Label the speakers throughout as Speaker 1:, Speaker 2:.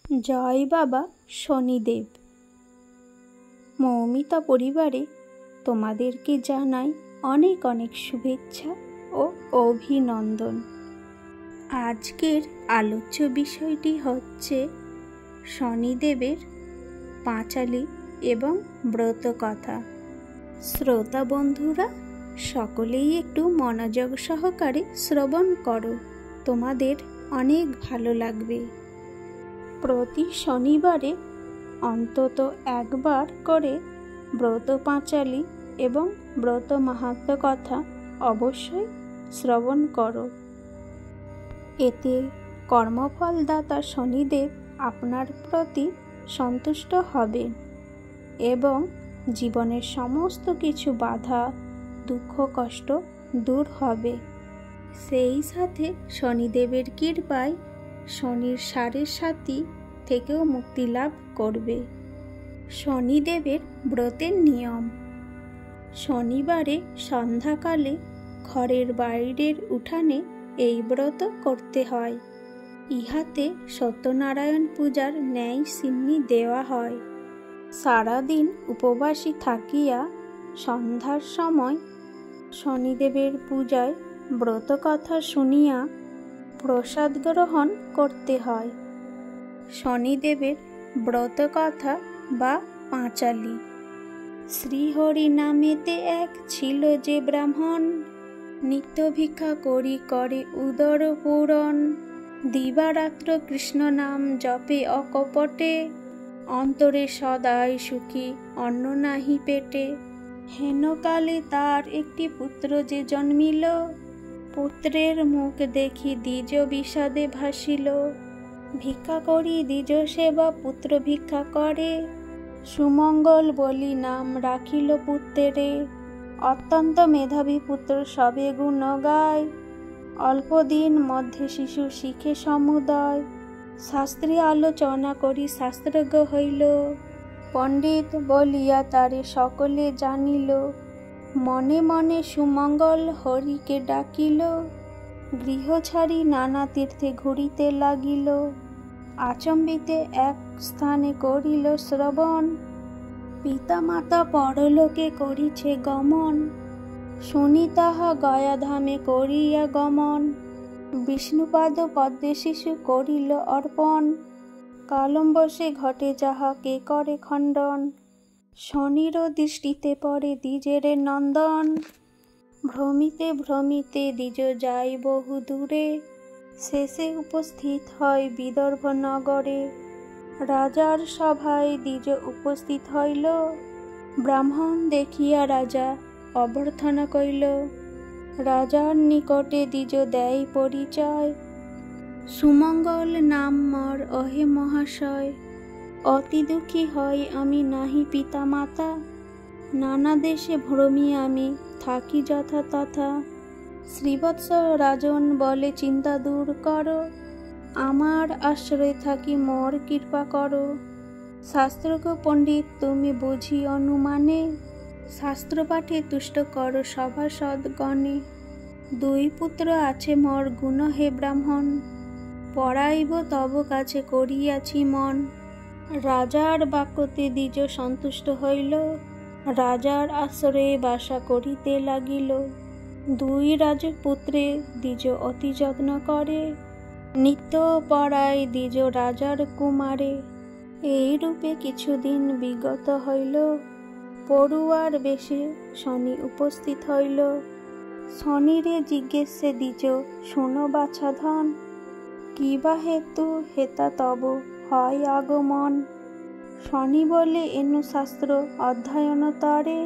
Speaker 1: জয় বাবা শনিদেব। মৌমিতা পরিবারে তোমাদেরকে জানাই অনেক অনেক শুভেচ্ছা ও অভিনন্দন। আজকের আলোচ্য বিষয়টি হচ্ছে শনিদেবের পাঁচালী এবং ব্রত কথা। শ্রোতা বন্ধুরা সকলেই একটু মনোযোগ সহকারে শ্রবণ করো, তোমাদের অনেক ভালো লাগবে। প্রতি শনিবারে অন্তত একবার করে ব্রত পাঁচালী এবং ব্রত মাহাত্ম্য কথা অবশ্যই শ্রবণ করো। এতে কর্মফলদাতা শনিদেব আপনার প্রতি সন্তুষ্ট হবেন এবং জীবনের সমস্ত কিছু বাধা, দুঃখ, কষ্ট দূর হবে। সেই সাথে শনিদেবের কৃপায় শনির সাড়ে সাতি থেকেও মুক্তি লাভ করবে। শনিদেবের ব্রতের নিয়ম: শনিবারে সন্ধ্যাকালে ঘরের বাইরের উঠানে এই ব্রত করতে হয়। ইহাতে সত্যনারায়ণ পূজার ন্যায় সিন্নি দেওয়া হয়। সারাদিন উপবাসী থাকিয়া সন্ধ্যার সময় শনিদেবের পূজায় ব্রত কথা শুনিয়া প্রসাদ গ্রহণ করতে হয়। শনিদেবের ব্রত কথা বা পাঁচালী: শ্রীহরি নামেতে এক ছিল যে ব্রাহ্মণ, নিত্য ভিক্ষা করি করে উদর পূরণ। দিবারাত্র কৃষ্ণ নাম জপে অকপটে, অন্তরে সদাই সুখী অন্ন নাহি পেটে। হেনকালে তার একটি পুত্র যে জন্মিল, পুত্রের মুখ দেখি দ্বিজ বিষাদে ভাসিল। ভিক্ষা করি দ্বিজ সেবা পুত্র ভিক্ষা করে, সুমঙ্গল বলি নাম রাখিল পুত্রেরে। অত্যন্ত মেধাবী পুত্র সবে গুণ গায়, অল্প দিন মধ্যে শিশু শিখে সমুদয়। শাস্ত্রে আলোচনা করি শাস্ত্রজ্ঞ হইল, পণ্ডিত বলিয়া তারে সকলে জানিল। মনে মনে সুমঙ্গল হরিকে ডাকিল, গৃহ ছাড়ি নানা তীর্থে ঘুরিতে লাগিল। আচম্বিতে এক স্থানে করিল শ্রবণ, পিতা মাতা পরলোকে করিছে গমন। শুনি তাহা গয়াধামে করিয়া গমন, বিষ্ণুপাদ পদ্মে শিশু করিল অর্পণ। কালম্বসে ঘটে যাহা কে করে খণ্ডন, শনির দৃষ্টিতে পড়ে দ্বিজের নন্দন। ভ্রমিতে ভ্রমিতে দ্বিজ যায় বহু দূরে, শেষে উপস্থিত হয় বিদর্ভ নগরে। রাজার সভায় দ্বিজ উপস্থিত হইল, ব্রাহ্মণ দেখিয়া রাজা অভ্যর্থনা কইল। রাজার নিকটে দ্বিজ দেয় পরিচয়, সুমঙ্গল নাম মর অহে মহাশয়। অতি দুঃখী হয় আমি নাহি পিতা মাতা, নানা দেশে ভ্রমি আমি থাকি যথা তথা। শ্রীবৎস রাজন বলে চিন্তা দূর করো, আমার আশ্রয় থাকি মোর কৃপা করো। শাস্ত্রজ্ঞ পণ্ডিত তুমি বুঝি অনুমানে, শাস্ত্র পাঠে তুষ্ট করো সভাসদগণে। দুই পুত্র আছে মোর গুণ হে ব্রাহ্মণ, পড়াইব তব কাছে করিয়াছি মন। রাজার বাক্যতে দ্বিজ সন্তুষ্ট হইল, রাজার আশ্রয়ে বাসা করিতে লাগিল। দুই রাজপুত্রে দ্বিজ অতি যত্ন করে, নিত্য পড়ায় দ্বিজ রাজার কুমারে। এই রূপে কিছুদিন বিগত হইল, পড়ুয়ার বেশে শনি উপস্থিত হইল। শনিরে জিজ্ঞেসে দ্বিজ শোনো বাছাধন, কি বা হেতু হেতা তব হয় আগমন। শনি বলে এনু শাস্ত্র অধ্যয়ন তরে,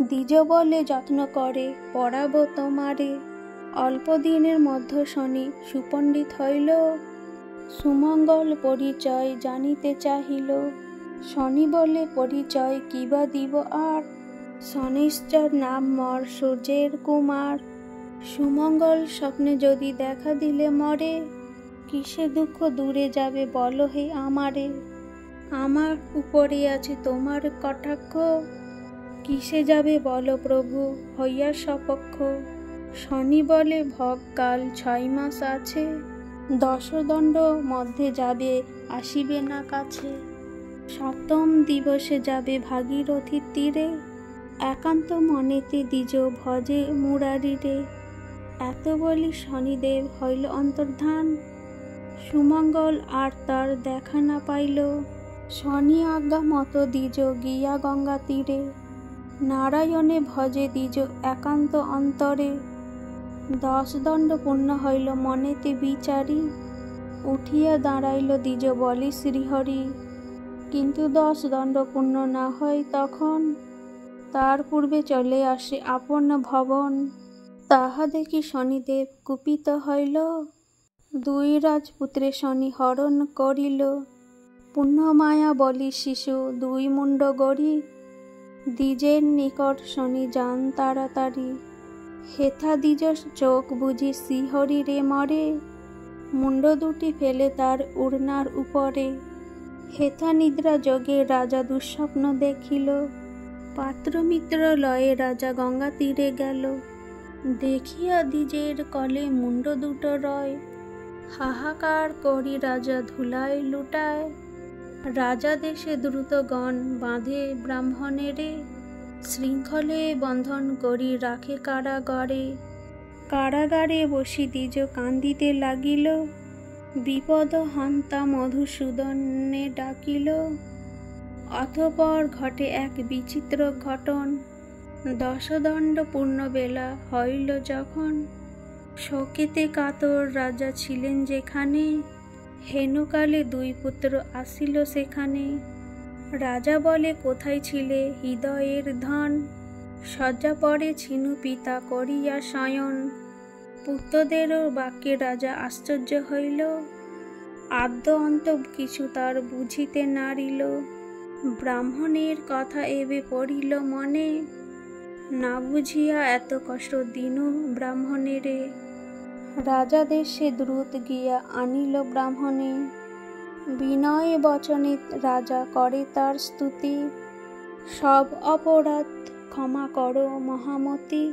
Speaker 1: দ্বিজ বলে যত্ন করে পড়াব তোমারে। অল্প দিনের মধ্য শনি সুপণ্ডিত হইল, সুমঙ্গল পরিচয় জানিতে চাহিল। শনি বলে পরিচয় কি বা দিব আর, শনিশ্চর নাম মর সূর্যের কুমার। সুমঙ্গল স্বপ্নে যদি দেখা দিলে মরে, কিসে দুঃখ দূরে যাবে বলো হে আমারে। আমার উপরে আছে তোমার কটাক্ষ, কিসে যাবে বলো প্রভু হইয়া সপক্ষ। শনি বলে ভোগ কাল 6 মাস আছে, দশদণ্ড মধ্যে যাবে আসিবে না কাছে, সপ্তম দিবসে যাবে ভাগীরথীর তীরে, একান্ত মনেতে দ্বিজ ভজে মুরারিরে। এত বলি শনিদেব হইল অন্তর্ধান, সুমঙ্গল আর তার দেখা না পাইল। শনি আজ্ঞা মতো দ্বিজ গিয়া গঙ্গা তীরে, নারায়ণে ভজে দ্বিজ একান্ত অন্তরে। 10 দণ্ড পূর্ণ হইল মনেতে বিচারি, উঠিয়া দাঁড়াইল দ্বিজ বলি শ্রীহরি। কিন্তু 10 দণ্ড পূর্ণ না হয় তখন, তার পূর্বে চলে আসে আপন ভবন। তাহা দেখি শনিদেব কুপিত হইল, 2 রাজপুত্রে শনি হরণ করিল। পুণ্যমায়া বলি শিশু 2 মুণ্ড গড়ি, দ্বিজের নিকট শনি যান তাড়াতাড়ি। হেথা দ্বিজ চোখ বুঝি শ্রীহরিরে মরে, মুণ্ড দুটি ফেলে তার উড়নার উপরে। হেথা নিদ্রা যোগে রাজা দুঃস্বপ্ন দেখিল, পাত্রমিত্র লয়ে রাজা গঙ্গা তীরে গেল। দেখিয়া দ্বিজের কলে মুণ্ড দুটো রয়, হাহাকার করি রাজা ধুলায় লুটায়। রাজা দেশে দ্রুতগণ বাঁধে ব্রাহ্মণেরে, শৃঙ্খলে বন্ধন করি রাখে কারাগারে। কারাগারে বসি দ্বিজ কান্দিতে লাগিল, বিপদ হন্তা মধুসূদনে ডাকিল। অতঃপর ঘটে এক বিচিত্র ঘটন, 10 দণ্ড পূর্ণ বেলা হইল যখন। শোকেতে কাতর রাজা ছিলেন যেখানে, হেনুকালে 2 পুত্র আসিল সেখানে। রাজা বলে কোথায় ছিলে হৃদয়ের ধন, শয্যা পরে ছিনু পিতা করিয়া শয়ন। পুত্রদেরও বাক্যে রাজা আশ্চর্য হইল, আদ্য অন্ত কিছু তার বুঝিতে নারিল। ব্রাহ্মণের কথা এবে পড়িল মনে, না বুঝিয়া এত কষ্ট দিনু ব্রাহ্মণেরে। রাজা দেশে দ্রুত গিয়া আনিল ব্রাহ্মণে, বিনয় বচনে রাজা করে তার স্তুতি। সব অপরাধ ক্ষমা করো মহামতি,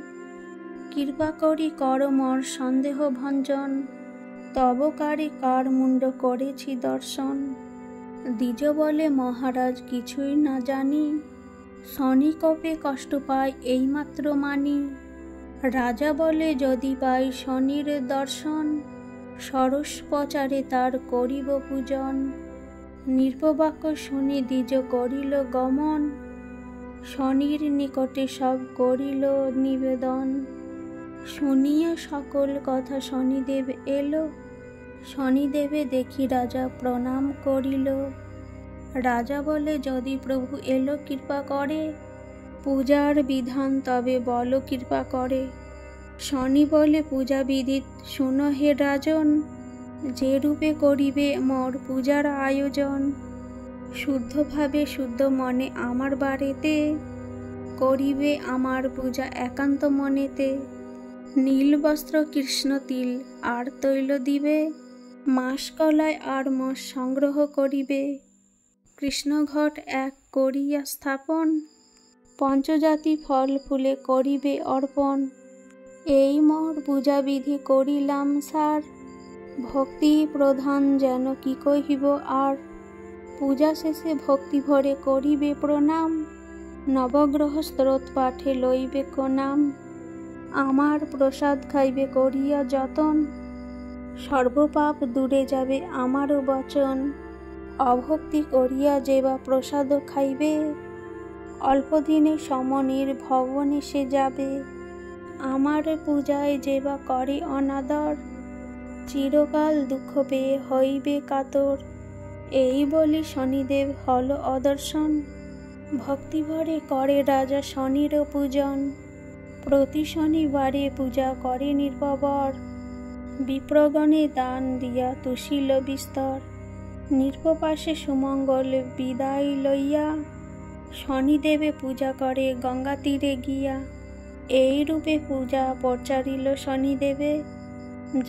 Speaker 1: কৃপা করি কর মোর সন্দেহ ভঞ্জন। তব কারে কার মুণ্ড করেছি দর্শন। দ্বিজ বলে মহারাজ কিছুই না জানি, শনি কোপে কষ্ট পায় এইমাত্র মানি। রাজা বলে যদি পাই শনির দর্শন, ষোড়শ প্রচারে তার করিব পূজন। নির্বাক্য শুনি দ্বিজ করিল গমন, শনির নিকটে সব করিল নিবেদন। শুনিয়া সকল কথা শনিদেব এলো, শনিদেবে দেখি রাজা প্রণাম করিল। রাজা বলে যদি প্রভু এলো কৃপা করে, পূজার বিধান তবে বল কৃপা করে। শনি বলে পূজা বিধি শুনো হে রাজন, যে রূপে করিবে মোর পূজার আয়োজন। শুদ্ধভাবে শুদ্ধ মনে আমার বাড়িতে, করিবে আমার পূজা একান্ত মনেতে। নীল বস্ত্র কৃষ্ণ তিল আর তৈল দিবে, মাসকলায় আর মোষ সংগ্রহ করিবে। কৃষ্ণ ঘট এক করিয়া স্থাপন, পঞ্চজাতি ফল ফুলে করিবে অর্পণ। এই মোর পূজা বিধি করিলাম সার, ভক্তি প্রধান যেন কি কহিব আর। পূজা শেষে ভক্তি ভরে করিবে প্রণাম, নবগ্রহ স্তোত্র পাঠে লইবে নাম। আমার প্রসাদ খাইবে করিয়া যতন, সর্বপাপ দূরে যাবে আমারও বচন। অভক্তি করিয়া যেবা প্রসাদ খাইবে, অল্পদিনে সমনির ভবনে সে যাবে। আমার পূজায় যেবা করে অনাদর, চিরকাল দুঃখ পেয়ে হইবে কাতর। এই বলি শনিদেব হল অদর্শন, ভক্তিভরে করে রাজা শনির পূজন। প্রতি শনিবারে পূজা করে নির্ভর, বিপ্রগণে দান দিয়া তুষিল বিস্তর। নির্পপাশে সুমঙ্গল বিদায় লইয়া, শনিদেবে পূজা করে গঙ্গা তীরে গিয়া। এই রূপে পূজা প্রচারিল শনিদেবে,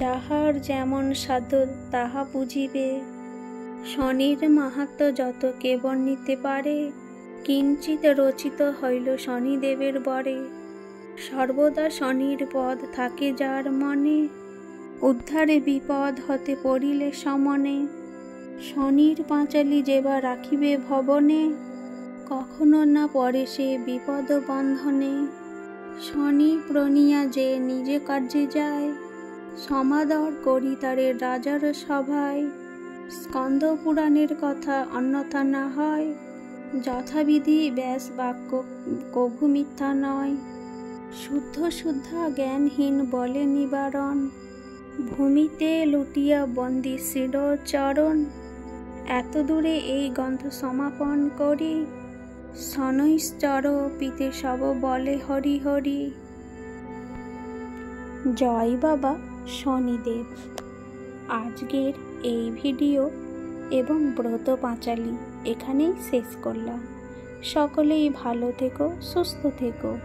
Speaker 1: যাহার যেমন সাধ্য তাহা বুঝিবে। শনির মাহাত্ম্য যত কে বর্ণিতে পারে, কিঞ্চিত রচিত হইল শনিদেবের বরে। সর্বদা শনির পদ থাকে যার মনে, উদ্ধারে বিপদ হতে পড়িলে সমনে, শনির পাঁচালি যেবা রাখিবে ভবনে, কখনো না পড়ে সে বিপদ বন্ধনে। শনি প্রণিয়া যে নিজে কার্যে যায়, সমাদর করি তারে রাজার সভায়। স্কন্দ পুরাণের কথা অন্যথা না হয়, যথাবিধি ব্যাস বাক্য কভু মিথ্যা নয়। শুদ্ধ শুদ্ধা জ্ঞানহীন বলে নিবারণ, ভূমিতে লুটিয়া বন্দি শিরচরণ। এত দূরে এই গ্রন্থ সমাপন করি, শনৈশ্চর পিতে সব বলে হরি হরি। জয় বাবা শনিদেব। আজকের এই ভিডিও এবং ব্রত পাঁচালী এখানেই শেষ করলাম। সকলেই ভালো থেকো, সুস্থ থেকো।